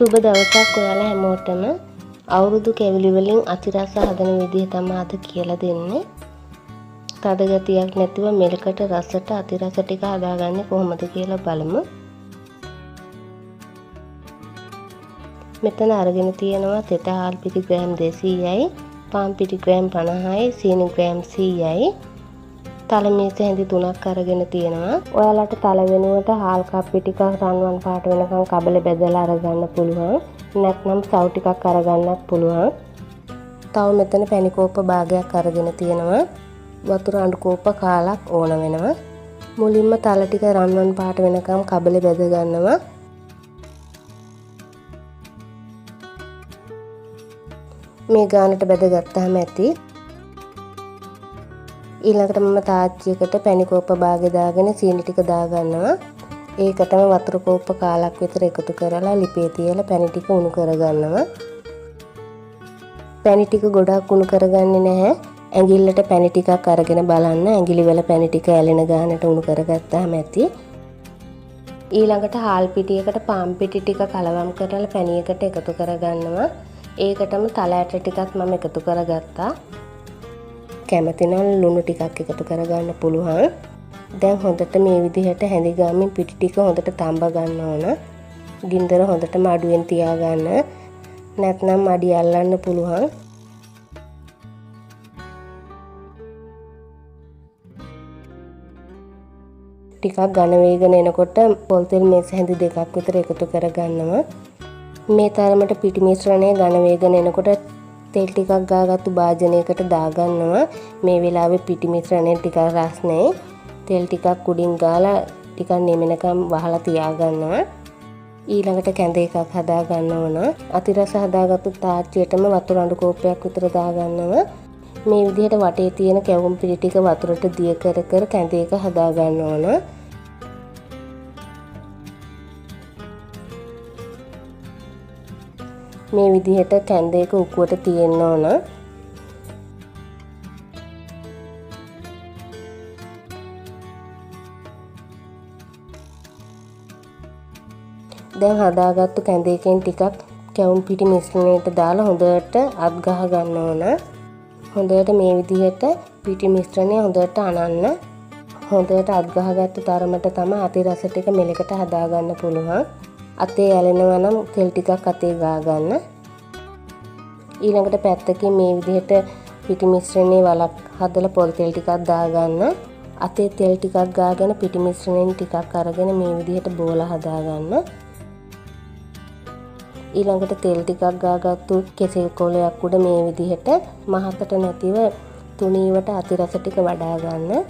සුබ දවසක් ඔයාලා හැමෝටම. අවුරුදු කැවිලි වලින් අතිරස හදන විදිහ තමයි අද කියලා දෙන්නේ. තද ගතියක් නැතිව මෙලකට රසට අතිරස ටික හදාගන්නේ කොහොමද කියලා බලමු. මෙතන අරගෙන තියෙනවා තෙත හාල් පිටි ග්‍රෑම් 200යි, පාන් පිටි ග්‍රෑම් 50යි, සීනි ග්‍රෑම් 100යි. තලමේස හැඳි 3ක් අරගෙන තියෙනවා. ඔයාලට තල වෙනුවට හාල් කප්පි ටිකක් රන්වන් පාට වෙනකන් කබල බෙදලා අරගන්න පුළුවන්. නැත්නම් සව් ටිකක් අරගන්නත් පුළුවන්. තව මෙතන පැණි කෝප්ප භාගයක් අරගෙන තියෙනවා. වතුර අඬු කෝප්ප කාලක් ඕන වෙනවා. මුලින්ම තල ටික රන්වන් පාට වෙනකන් කබල බෙද ගන්නවා. මේ ගානට බෙද ගත්තාම ඇති. ඊළඟට මම තාච්චියකට පැණි කෝප්ප භාගෙ දාගෙන සීනි ටික දාගන්නවා. ඒකටම වතුර කෝප්ප කාලක් විතර එකතු කරලා ලිපේ තියලා පැණි ටික උණු කරගන්නවා. පැණි ටික ගොඩක් උණු කරගන්නේ නැහැ. ඇඟිල්ලට පැණි ටිකක් අරගෙන බලන්න. ඇඟිලි වල පැණි ටික ඇලෙන ගානට උණු කරගත්තාම ඇති. ඊළඟට හාල් පිටියකට පාන් පිටි ටික කලවම් කරලා පැණියකට එකතු කරගන්නවා. ඒකටම තල ඇට ටිකක් මම එකතු කරගත්තා. කැමති නම් ලුණු ටිකක් එකතු කරගන්න පුළුවන්. දැන් හොඳට මේ විදිහට හැඳි ගාමින් පිටි ටික හොඳට තඹ ගන්න ඕන. ගින්දර හොඳටම අඩුවෙන් තියාගන්න. නැත්නම් අඩි අල්ලන්න පුළුවන්. ටිකක් ඝන වේගන එනකොට පොල් තෙල් මේස හැඳි දෙකක් විතර එකතු කරගන්නවා. මේ තරමට පිටි මිශ්‍රණය ඝන වේගන එනකොට තෙල් ටිකක් ගාගත්තු භාජනයකට දාගන්නවා. මේ වෙලාවේ පිටි මිශ්‍රණය ටිකක් රස්නේ. තෙල් ටිකක් උඩින් ගාලා ටිකක් නෙමෙනකම් වහලා තියාගන්නවා. ඊළඟට කැඳ එකක් හදා ගන්න ඕන. අතිරස හදාගත්තු තාච්චියටම වතුර අඬු කෝප්පයක් විතර දාගන්නවා. මේ විදිහට වටේ තියෙන කැවුම් පිටි ටික වතුරට දිය කර කර කැඳ එක හදා ගන්න ඕන. මේ විදිහට කැඳ එක උකුවට තියෙන්න ඕන. දැන් හදාගත්තු කැඳ එකෙන් ටිකක් කැවුම් පිටි මිශ්‍රණයට දාලා හොඳට අත් ගහ ගන්න ඕන. හොඳට මේ විදිහට පිටි මිශ්‍රණය හොඳට අනන්න. හොඳට අත් ගහගත්තු තරමට තමයි අතිරස ටික මෙලකට හදාගන්න පුළුවන්. අතේ ඇලෙනවා නම් තෙල් ටිකක් අතේ ගා ගන්න. ඊළඟට පැත්තකින් මේ විදිහට පිටි මිශ්‍රණේ වලක් හදලා පොල් තෙල් ටිකක් දාගන්න. අතේ තෙල් ටිකක් ගාගෙන පිටි මිශ්‍රණයෙන් ටිකක් අරගෙන මේ විදිහට බෝල හදාගන්න. ඊළඟට තෙල් ටිකක් ගාගත්තු කෙසෙල් කොලයක් උඩ මේ විදිහට මහකට නැතිව තුනීවට අතිරස ටික වඩා ගන්න.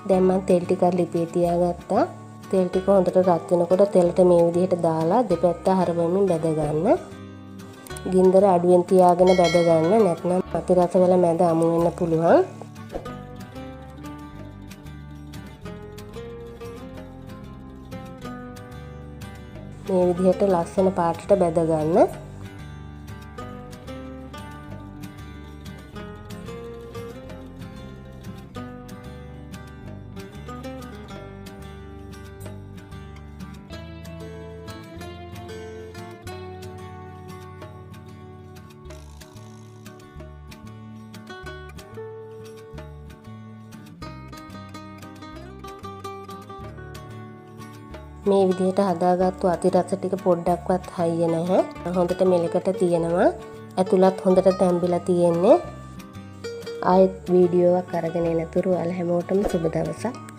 දැන් මම තෙල් ටිකක් ලිපේ තියාගත්තා. තෙල් ටික හොඳට රත් වෙනකොට තෙලට මේ විදිහට දාලා දෙපැත්ත හරවමින් බැද ගන්න. ගින්දර අඩුවෙන් තියාගෙන බැද ගන්න. නැත්නම් අතිරස වල මැද අමු වෙන්න පුළුවන්. මේ විදිහට ලස්සන පාටට බැද ගන්න. මේ විදිහට හදාගත්තු අතිරස ටික පොඩ්ඩක්වත් හයිය නැහැ. හොඳට මෙලකට තියෙනවා. ඇතුළත් හොඳට තැම්බිලා තියෙන්නේ. ආයෙත් වීඩියෝවක් අරගෙන එනතුරු ඔයාලා හැමෝටම සුබ දවසක්.